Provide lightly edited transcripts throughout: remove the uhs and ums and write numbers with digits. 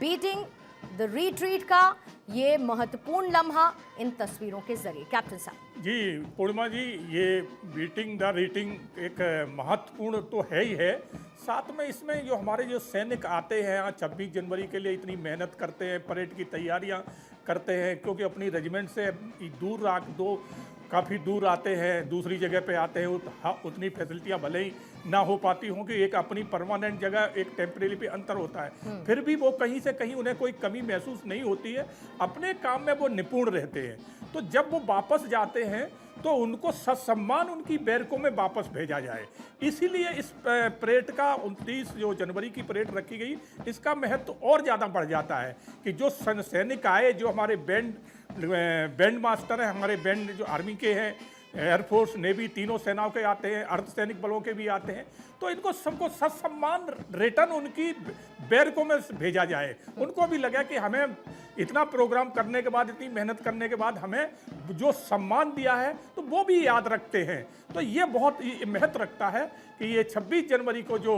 Beating the retreat का ये महत्वपूर्ण लम्हा इन तस्वीरों के जरिए। कैप्टन साहब जी, पूर्णिमा जी, ये बीटिंग द रेटिंग एक महत्वपूर्ण तो है ही है, साथ में इसमें जो हमारे जो सैनिक आते हैं यहाँ 26 जनवरी के लिए इतनी मेहनत करते हैं, परेड की तैयारियाँ करते हैं, क्योंकि अपनी रेजिमेंट से दूर काफ़ी दूर आते हैं, दूसरी जगह पे आते हैं, उतनी फैसिलिटियाँ भले ही ना हो पाती हों कि एक अपनी परमानेंट जगह एक टेम्परेरी पे अंतर होता है, फिर भी वो कहीं से कहीं उन्हें कोई कमी महसूस नहीं होती है, अपने काम में वो निपुण रहते हैं। तो जब वो वापस जाते हैं तो उनको ससम्मान उनकी बैरकों में वापस भेजा जाए, इसीलिए इस परेड का 29 जो जनवरी की परेड रखी गई, इसका महत्व और ज़्यादा बढ़ जाता है कि जो सैनिक आए, जो हमारे बैंड मास्टर हैं, हमारे बैंड जो आर्मी के हैं, एयरफोर्स, नेवी, तीनों सेनाओं के आते हैं, अर्धसैनिक बलों के भी आते हैं, तो इनको सबको ससम्मान रिटर्न उनकी बैरकों में भेजा जाए। उनको भी लगा कि हमें इतना प्रोग्राम करने के बाद, इतनी मेहनत करने के बाद हमें जो सम्मान दिया है तो वो भी याद रखते हैं। तो ये बहुत महत्व रखता है कि ये 26 जनवरी को जो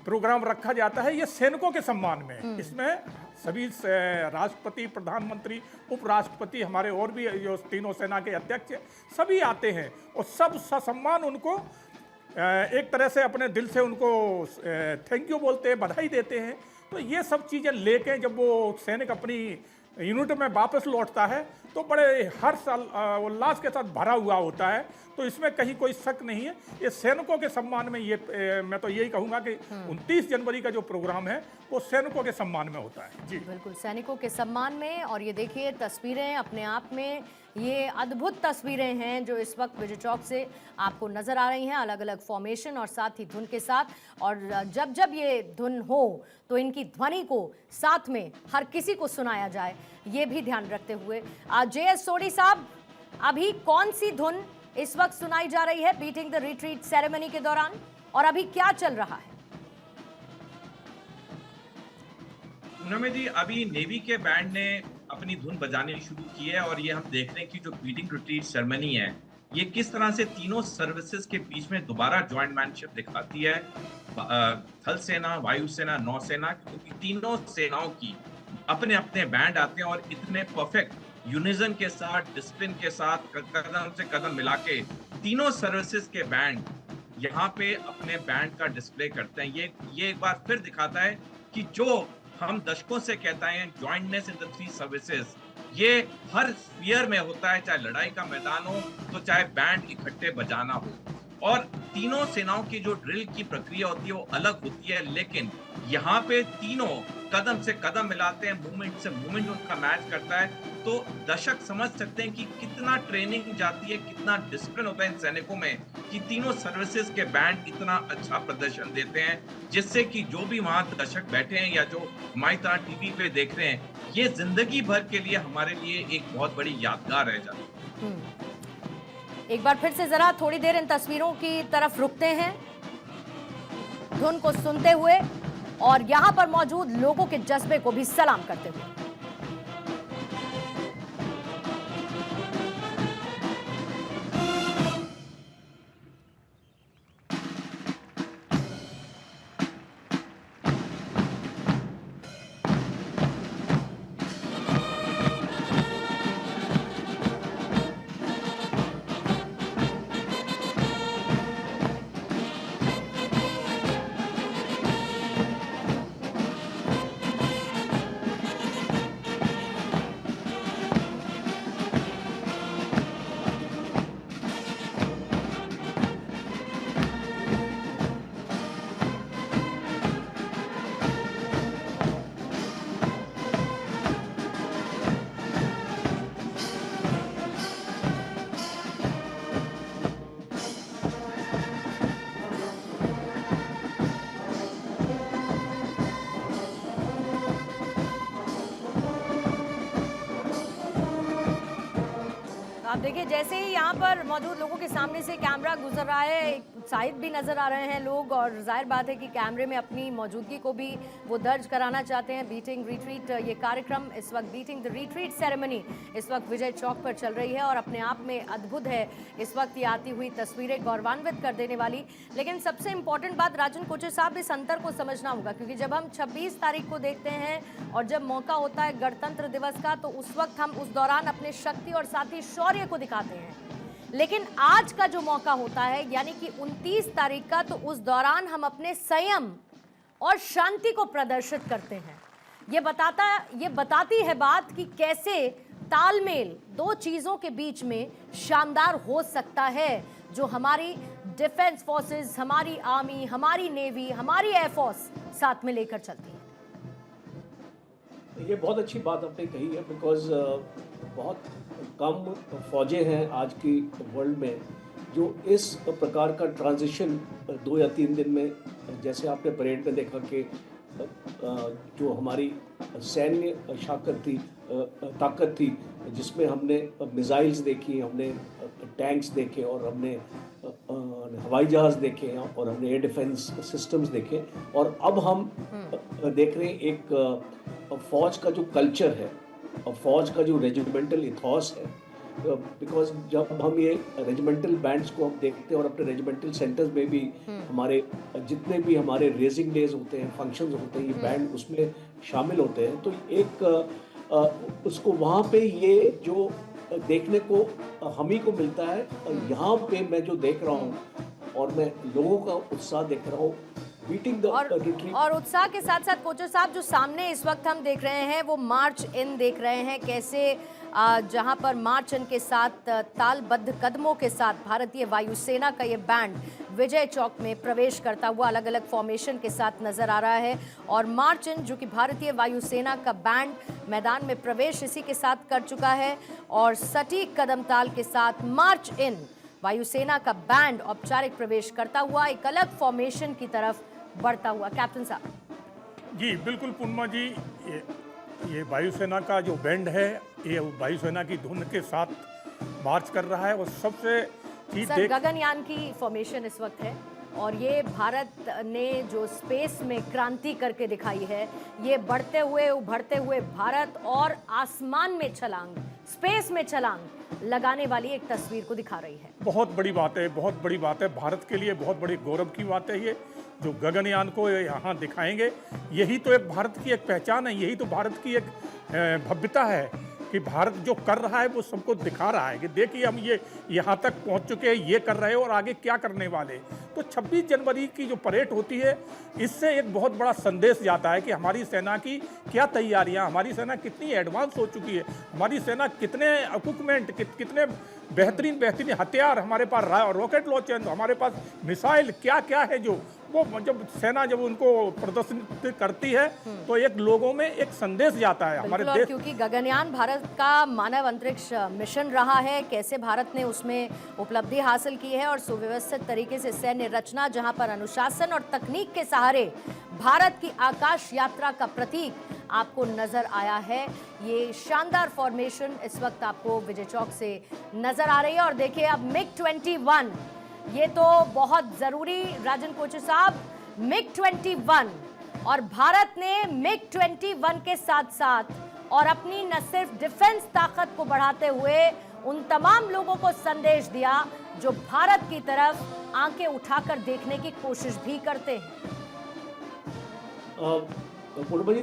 प्रोग्राम रखा जाता है ये सैनिकों के सम्मान में। इसमें सभी राष्ट्रपति, प्रधानमंत्री, उपराष्ट्रपति, हमारे और भी जो तीनों सेना के अध्यक्ष सभी आते हैं और सब ससम्मान उनको एक तरह से अपने दिल से उनको थैंक यू बोलते हैं, बधाई देते हैं। तो ये सब चीज़ें लेके जब वो सैनिक अपनी यूनिट में वापस लौटता है तो बड़े हर साल उल्लास के साथ भरा हुआ होता है। तो इसमें कहीं कोई शक नहीं है, ये सैनिकों के सम्मान में ये मैं तो यही कहूँगा कि 29 जनवरी का जो प्रोग्राम है वो सैनिकों के सम्मान में होता है। जी बिल्कुल, सैनिकों के सम्मान में। और ये देखिए तस्वीरें अपने आप में ये अद्भुत तस्वीरें हैं जो इस वक्त विजय चौक से आपको नजर आ रही हैं, अलग अलग फॉर्मेशन और साथ ही धुन के साथ। और जब जब ये धुन हो तो इनकी ध्वनि को साथ में हर किसी को सुनाया जाए, ये भी ध्यान रखते हुए। JS सोडी साहब, अभी कौन सी धुन इस वक्त सुनाई जा रही है बीटिंग द रिट्रीट सेरेमनी के दौरान, और अभी क्या चल रहा है? पूनम जी, अभी नेवी के बैंड ने अपनी धुन बजानी शुरू की है और ये हम देख रहे हैं कि जो बीटिंग रिट्रीट सेरेमनी है ये किस तरह से तीनों सर्विसेज के बीच में दोबारा ज्वाइंटमैनशिप दिखाती है। थल सेना, वायुसेना, नौसेना, क्योंकि तीनों सेनाओं की अपने अपने बैंड आते हैं और इतने परफेक्ट यूनिजन के साथ, डिसिप्लिन के साथ, कदम से कदम मिला के तीनों सर्विसेज के बैंड यहाँ पे अपने बैंड का डिस्प्ले करते हैं। ये एक बार फिर दिखाता है कि जो हम दशकों से कहते हैं jointness in the three services, ये हर स्फीयर में होता है, चाहे लड़ाई का मैदान हो तो चाहे बैंड इकट्ठे बजाना हो। और तीनों सेनाओं की जो ड्रिल की प्रक्रिया होती है वो अलग होती है, लेकिन यहाँ पे तीनों कदम से कदम मिलाते हैं, मूवमेंट से मूवमेंट उनका मैच करता है। तो दर्शक समझ सकते हैं कि कितना ट्रेनिंग जाती है, कितना डिसिप्लिन होता है इन सैनिकों में कि तीनों सर्विसेज के बैंड इतना अच्छा प्रदर्शन देते हैं, जिससे कि जो भी वहां दर्शक बैठे हैं या जो हमारी तरह टीवी पे देख रहे हैं, ये जिंदगी भर के लिए हमारे लिए एक बहुत बड़ी यादगार रह जाती है। एक बार फिर से जरा थोड़ी देर इन तस्वीरों की तरफ रुकते हैं, धुन को सुनते हुए और यहां पर मौजूद लोगों के जज्बे को भी सलाम करते हुए। आप देखिए, जैसे ही यहाँ पर मौजूद लोगों के सामने से कैमरा गुजर रहा है, उत्साहित भी नज़र आ रहे हैं लोग, और जाहिर बात है कि कैमरे में अपनी मौजूदगी को भी वो दर्ज कराना चाहते हैं। बीटिंग रिट्रीट ये कार्यक्रम इस वक्त, बीटिंग द रिट्रीट सेरेमनी इस वक्त विजय चौक पर चल रही है और अपने आप में अद्भुत है इस वक्त ये आती हुई तस्वीरें, गौरवान्वित कर देने वाली। लेकिन सबसे इंपॉर्टेंट बात राजन कोचर साहब, इस अंतर को समझना होगा, क्योंकि जब हम 26 तारीख को देखते हैं और जब मौका होता है गणतंत्र दिवस का, तो उस वक्त हम उस दौरान अपने शक्ति और साथ ही शौर्य को दिखाते हैं। लेकिन आज का जो मौका होता है यानी कि 29 तारीख का, तो उस दौरान हम अपने संयम और शांति को प्रदर्शित करते हैं। ये बताती है बात कि कैसे तालमेल दो चीजों के बीच में शानदार हो सकता है, जो हमारी डिफेंस फोर्सेस, हमारी आर्मी, हमारी नेवी, हमारी एयरफोर्स साथ में लेकर चलती है। ये बहुत अच्छी बात आपने कही है, बिकॉज बहुत कम फौजें हैं आज की वर्ल्ड में जो इस प्रकार का ट्रांजिशन 2 या 3 दिन में, जैसे आपने परेड में देखा कि जो हमारी सैन्य ताकत थी जिसमें हमने मिसाइल्स देखी, हमने टैंक्स देखे और हमने हवाई जहाज देखे और हमने एयर डिफेंस सिस्टम्स देखे, और अब हम देख रहे हैं एक फौज का जो कल्चर है और फौज का जो रेजिमेंटल इथॉस है। बिकॉज जब हम ये रेजिमेंटल बैंड्स को हम देखते हैं और अपने रेजिमेंटल सेंटर्स में भी हमारे जितने भी हमारे रेजिंग डेज होते हैं, फंक्शंस होते हैं, ये बैंड उसमें शामिल होते हैं, तो एक उसको वहाँ पे ये जो देखने को हम ही को मिलता है। और यहाँ पे मैं जो देख रहा हूँ और मैं लोगों का उत्साह देख रहा हूँ, और उत्साह के साथ साथ कोचर साहब, जो सामने इस वक्त हम देख रहे हैं वो मार्च इन देख रहे हैं, कैसे जहां पर मार्च इन के साथ तालबद्ध कदमों के साथ भारतीय वायुसेना का ये बैंड विजय चौक में प्रवेश करता हुआ अलग अलग फॉर्मेशन के साथ नजर आ रहा है। और मार्च इन, जो कि भारतीय वायुसेना का बैंड, मैदान में प्रवेश इसी के साथ कर चुका है और सटीक कदम ताल के साथ मार्च इन वायुसेना का बैंड औपचारिक प्रवेश करता हुआ एक अलग फॉर्मेशन की तरफ बढ़ता हुआ। कैप्टन साहब जी बिल्कुल पूर्णिमा जी, ये वायुसेना का जो बैंड है ये वायुसेना की धुन के साथ मार्च कर रहा है। और सबसे सर, गगनयान की फॉर्मेशन इस वक्त है और ये भारत ने जो स्पेस में क्रांति करके दिखाई है, ये बढ़ते हुए उभरते हुए भारत और आसमान में छलांग, स्पेस में छलांग लगाने वाली एक तस्वीर को दिखा रही है। बहुत बड़ी बात है, बहुत बड़ी बात है, भारत के लिए बहुत बड़ी गौरव की बात है। ये जो गगनयान को यहाँ दिखाएंगे, यही तो एक भारत की एक पहचान है, यही तो भारत की एक भव्यता है कि भारत जो कर रहा है वो सबको दिखा रहा है कि देखिए हम ये यहाँ तक पहुँच चुके हैं, ये कर रहे हैं और आगे क्या करने वाले। तो 26 जनवरी की जो परेड होती है, इससे एक बहुत बड़ा संदेश जाता है कि हमारी सेना की क्या तैयारियाँ, हमारी सेना कितनी एडवांस हो चुकी है, हमारी सेना कितने इक्विपमेंट, कितने बेहतरीन हथियार हमारे पास, रॉकेट लॉन्चर, हमारे पास मिसाइल, क्या क्या है जो वो जब सेना जब उनको प्रदर्शित करती है तो एक लोगों में एक संदेश जाता है हमारे देश। क्योंकि गगनयान भारत का मानव अंतरिक्ष मिशन रहा है, कैसे भारत ने उसमें उपलब्धि हासिल की है और सुव्यवस्थित तरीके से सैन्य रचना, जहां पर अनुशासन और तकनीक के सहारे भारत की आकाश यात्रा का प्रतीक आपको नजर आया है। ये शानदार फॉर्मेशन इस वक्त आपको विजय चौक से नजर आ रही है। और देखिए अब MiG-21, ये तो बहुत जरूरी, राजन कोचर साहब, MiG-21, और भारत ने MiG-21 के साथ साथ और अपनी न सिर्फ डिफेंस ताकत को बढ़ाते हुए उन तमाम लोगों को संदेश दिया जो भारत की तरफ आंखें उठाकर देखने की कोशिश भी करते हैं।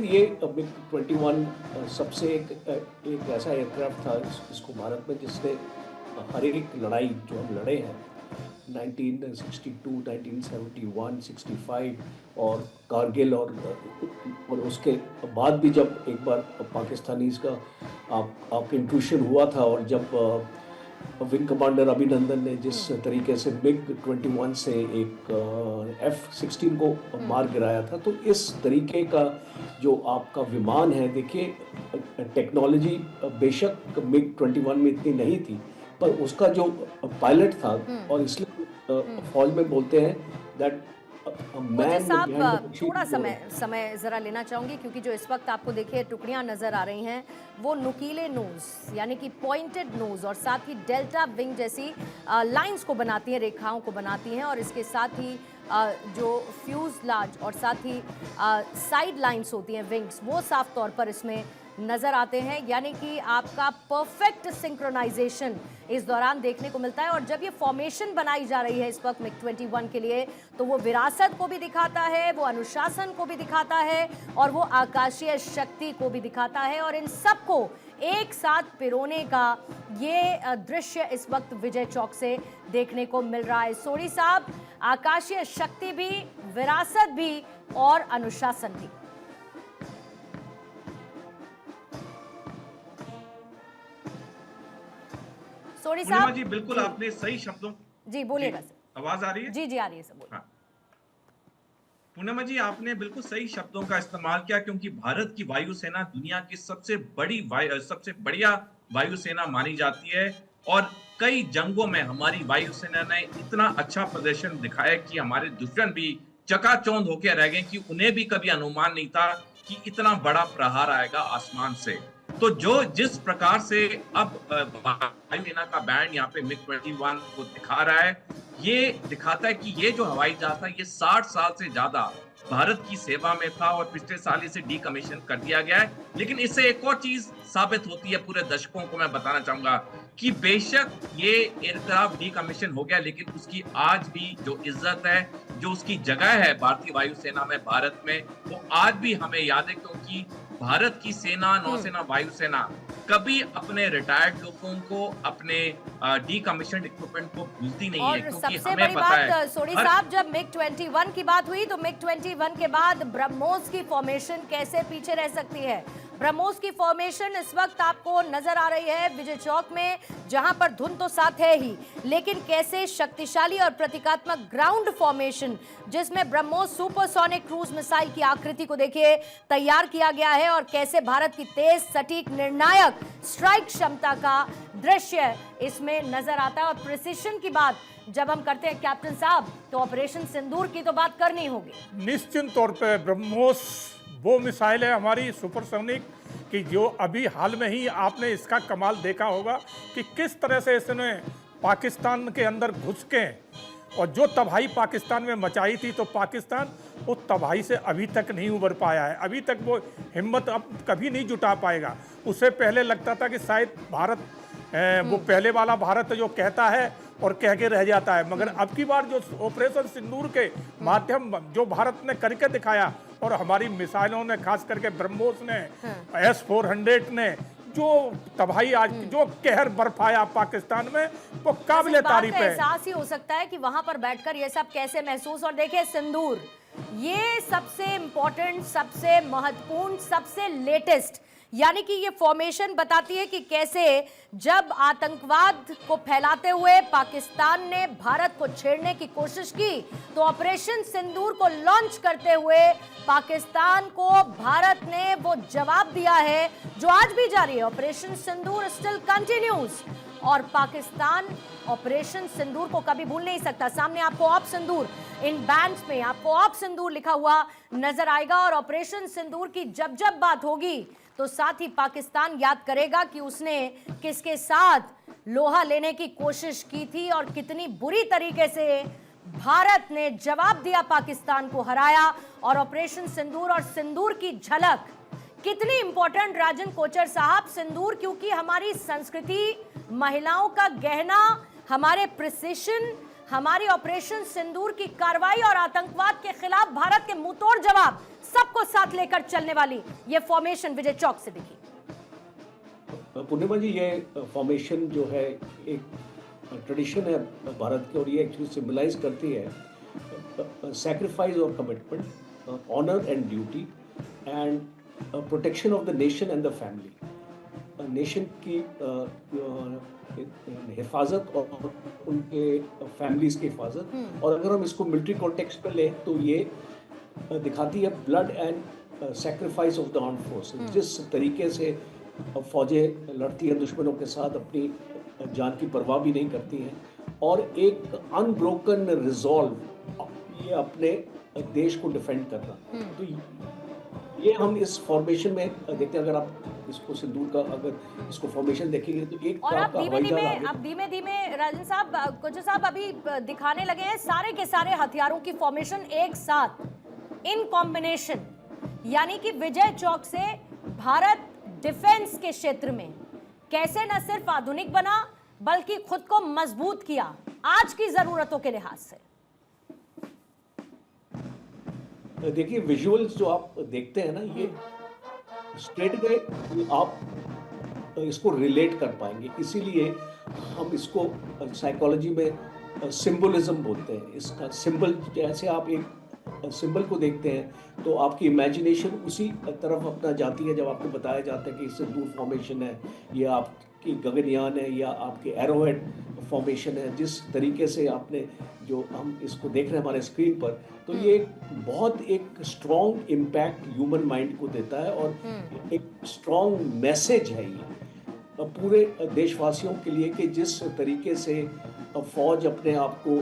ये MiG-21 सबसे एक ऐसा एयरक्राफ्ट था जिसको भारत में जिसने हर एक लड़ाई जो हम लड़े हैं 1962, 1971, 65 और कारगिल और उसके बाद भी जब एक बार पाकिस्तानीज़ का आपके इंट्रूशन हुआ था और जब विंग कमांडर अभिनंदन ने जिस तरीके से MiG-21 से एक F-16 को मार गिराया था, तो इस तरीके का जो आपका विमान है, देखिए टेक्नोलॉजी बेशक MiG-21 में इतनी नहीं थी, पर उसका जो पायलट था, और इसलिए फौज में बोलते हैं दैट मुझे man साहब behind the machine थोड़ा is समय ज़रा लेना चाहूँगी, क्योंकि जो इस वक्त आपको देखिए टुकड़ियाँ नज़र आ रही हैं वो नुकीले नोज़ यानी कि पॉइंटेड नोज़ और साथ ही डेल्टा विंग जैसी लाइंस को बनाती हैं, रेखाओं को बनाती हैं, और इसके साथ ही जो फ्यूज़लाज और साथ ही साइड लाइंस होती हैं विंग्स, वो साफ तौर पर इसमें नज़र आते हैं। यानी कि आपका परफेक्ट सिंक्रोनाइजेशन इस दौरान देखने को मिलता है। और जब ये फॉर्मेशन बनाई जा रही है इस वक्त मिग 21 के लिए, तो वो विरासत को भी दिखाता है, वो अनुशासन को भी दिखाता है, और वो आकाशीय शक्ति को भी दिखाता है, और इन सबको एक साथ पिरोने का ये दृश्य इस वक्त विजय चौक से देखने को मिल रहा है। सोढ़ी साहब, आकाशीय शक्ति भी, विरासत भी और अनुशासन भी। सोढ़ी पूर्णिमा साहब जी, बिल्कुल आपने सही शब्दों जी बोलिएगा जी, सर। आवाज आ रही है? जी जी आ रही है सर, बोलिए। हाँ। पूर्णिमा जी, आपने बिल्कुल सही शब्दों का इस्तेमाल किया, क्योंकि भारत की वायुसेना दुनिया की सबसे बढ़िया वायुसेना मानी जाती है, और कई जंगों में हमारी वायुसेना ने इतना अच्छा प्रदर्शन दिखाया कि हमारे दुश्मन भी चकाचौंध होकर रह गए, कि उन्हें भी कभी अनुमान नहीं था कि इतना बड़ा प्रहार आएगा आसमान से। तो जिस प्रकार से अब वायुसेना का बैंड यहाँ पे मिग 21 को दिखा रहा है, ये दिखाता है कि ये जो हवाई जहाज था, ये 60 साल से ज्यादा भारत की सेवा में था, और पिछले साल इसे डीकमीशन कर दिया गया है। लेकिन इससे एक और चीज साबित होती है पूरे दशकों को, मैं बताना चाहूंगा कि बेशक ये एयरक्राफ्ट डीकमीशन हो गया, लेकिन उसकी आज भी जो इज्जत है, जो उसकी जगह है भारतीय वायुसेना में, भारत में, वो आज भी हमें याद है, क्योंकि भारत की सेना, नौसेना, वायुसेना कभी अपने रिटायर्ड लोगों को, अपने डीकमीशन इक्विपमेंट को भूलती नहीं है, और क्योंकि सबसे हमें बड़ी पता है बात सोढ़ी साहब, जब मिग 21 की बात हुई तो मिग 21 के बाद ब्रह्मोस की फॉर्मेशन कैसे पीछे रह सकती है। ब्रह्मोस की फॉर्मेशन इस वक्त आपको नजर आ रही है विजय चौक में, जहां पर धुंध तो साथ है ही, लेकिन कैसे शक्तिशाली और प्रतीकात्मक ग्राउंड फॉर्मेशन, जिसमें ब्रह्मोस सुपरसोनिक क्रूज मिसाइल की आकृति को देखिए तैयार किया गया है, और कैसे भारत की तेज, सटीक, निर्णायक स्ट्राइक क्षमता का दृश्य इसमें नजर आता है। और प्रिसिशन की बात जब हम करते हैं कैप्टन साहब, तो ऑपरेशन सिंदूर की तो बात करनी होगी। निश्चित तौर पे ब्रह्मोस वो मिसाइल है हमारी सुपरसोनिक, कि जो अभी हाल में ही आपने इसका कमाल देखा होगा कि किस तरह से इसने पाकिस्तान के अंदर घुस के और जो तबाही पाकिस्तान में मचाई थी, तो पाकिस्तान उस तबाही से अभी तक नहीं उबर पाया है। अभी तक वो हिम्मत अब कभी नहीं जुटा पाएगा। उससे पहले लगता था कि शायद भारत वो पहले वाला भारत जो कहता है और कह के रह जाता है, मगर अब की बार जो ऑपरेशन सिंदूर के माध्यम जो भारत ने करके दिखाया, और हमारी मिसाइलों ने, खास करके ब्रह्मोस ने, S-400 ने जो तबाही आज जो कहर बरपाया पाकिस्तान में, वो काबिले तारीफ है। एहसास ही हो सकता है कि वहां पर बैठकर ये सब कैसे महसूस। और देखिए सिंदूर, ये सबसे इंपॉर्टेंट, सबसे महत्वपूर्ण, सबसे लेटेस्ट, यानी कि ये फॉर्मेशन बताती है कि कैसे जब आतंकवाद को फैलाते हुए पाकिस्तान ने भारत को छेड़ने की कोशिश की, तो ऑपरेशन सिंदूर को लॉन्च करते हुए पाकिस्तान को भारत ने वो जवाब दिया है जो आज भी जारी है। ऑपरेशन सिंदूर स्टिल कंटिन्यूज, और पाकिस्तान ऑपरेशन सिंदूर को कभी भूल नहीं सकता। सामने आपको ऑप सिंदूर, इन बैंड्स में आपको ऑप सिंदूर लिखा हुआ नजर आएगा, और ऑपरेशन सिंदूर की जब जब बात होगी, तो साथ ही पाकिस्तान याद करेगा कि उसने किसके साथ लोहा लेने की कोशिश की थी, और कितनी बुरी तरीके से भारत ने जवाब दिया, पाकिस्तान को हराया। और ऑपरेशन सिंदूर और सिंदूर की झलक कितनी इंपॉर्टेंट, राजन कोचर साहब, सिंदूर क्योंकि हमारी संस्कृति, महिलाओं का गहना, हमारे प्रिसिशन, हमारी ऑपरेशन सिंदूर की कार्रवाई और आतंकवाद के खिलाफ भारत के मुंहतोड़ जवाब, सबको साथ लेकर चलने वाली ये फॉर्मेशन विजय चौक से दिखी। पूर्णिमा जी, ये फॉर्मेशन जो है एक ट्रेडिशन है भारत की, और ये एक्चुअली सिंबलाइज करती है सैक्रिफाइस और commitment, honour and duty, and protection of the nation and the family. Nation की हिफाजत और उनके फैमिलीज की हिफाजत। और अगर हम इसको मिलिट्री कॉन्टेक्स्ट पे लें, तो ये दिखाती है blood and sacrifice of the armed forces. जिस तरीके से फौजें लड़ती हैं दुश्मनों के साथ, अपनी जान की परवाह भी नहीं करती हैं, और एक अनब्रोकन रिजॉल्व, ये ये अपने देश को डिफेंड करना। तो ये हम इस फॉर्मेशन में देखते हैं। अगर आप इसको सिंदूर का अगर इसको फॉर्मेशन देखेंगे तो एक और आपका हवाई जहाज आगे, अब धीमे धीमे राजन साहब, कोचर साहब अभी दिखाने लगे हैं सारे के सारे हथियारों की फॉर्मेशन एक साथ इन कॉम्बिनेशन, यानी कि विजय चौक से भारत डिफेंस के क्षेत्र में कैसे न सिर्फ आधुनिक बना बल्कि खुद को मजबूत किया आज की जरूरतों के लिहाज से। देखिए विजुअल्स जो आप देखते हैं ना, ये स्ट्रेट वे आप इसको रिलेट कर पाएंगे, इसीलिए हम इसको साइकोलॉजी में सिंबलिज्म बोलते हैं। इसका सिंबल, जैसे आप एक सिंबल को देखते हैं तो आपकी इमेजिनेशन उसी तरफ अपना जाती है। जब आपको बताया जाता है कि सिंदूर फॉर्मेशन है, या आपकी गगनयान है, या आपके एरोहेड फॉर्मेशन है, जिस तरीके से आपने जो हम इसको देख रहे हैं हमारे स्क्रीन पर, तो ये बहुत एक स्ट्रॉन्ग इम्पैक्ट ह्यूमन माइंड को देता है और एक स्ट्रॉन्ग मैसेज है ये पूरे देशवासियों के लिए कि जिस तरीके से फौज अपने आप को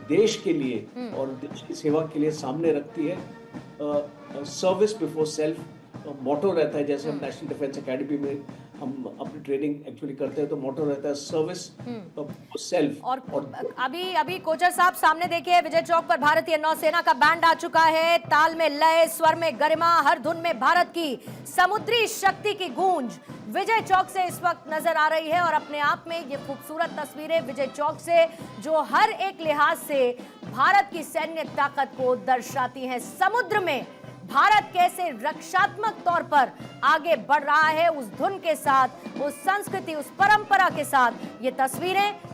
देश के लिए और देश की सेवा के लिए सामने रखती है। सर्विस बिफोर सेल्फ मोटो रहता है। जैसे हम नेशनल डिफेंस एकेडमी में हम अपनी ट्रेनिंग एक्चुअली करते हैं तो मोटो रहता है सर्विस सेल्फ। और अभी कोचर साहब सामने देखिए, विजय चौक पर भारतीय नौसेना का बैंड आ चुका है। ताल में लय, स्वर में गरिमा, हर धुन में भारत की समुद्री शक्ति की गूंज विजय चौक से इस वक्त नजर आ रही है। और अपने आप में ये खूबसूरत तस्वीरें विजय चौक से जो हर एक लिहाज से भारत की सैन्य ताकत को दर्शाती हैं। समुद्र में भारत कैसे रक्षात्मक तौर पर आगे बढ़ रहा है, उस धुन के साथ, उस संस्कृति, उस परंपरा के साथ ये तस्वीरें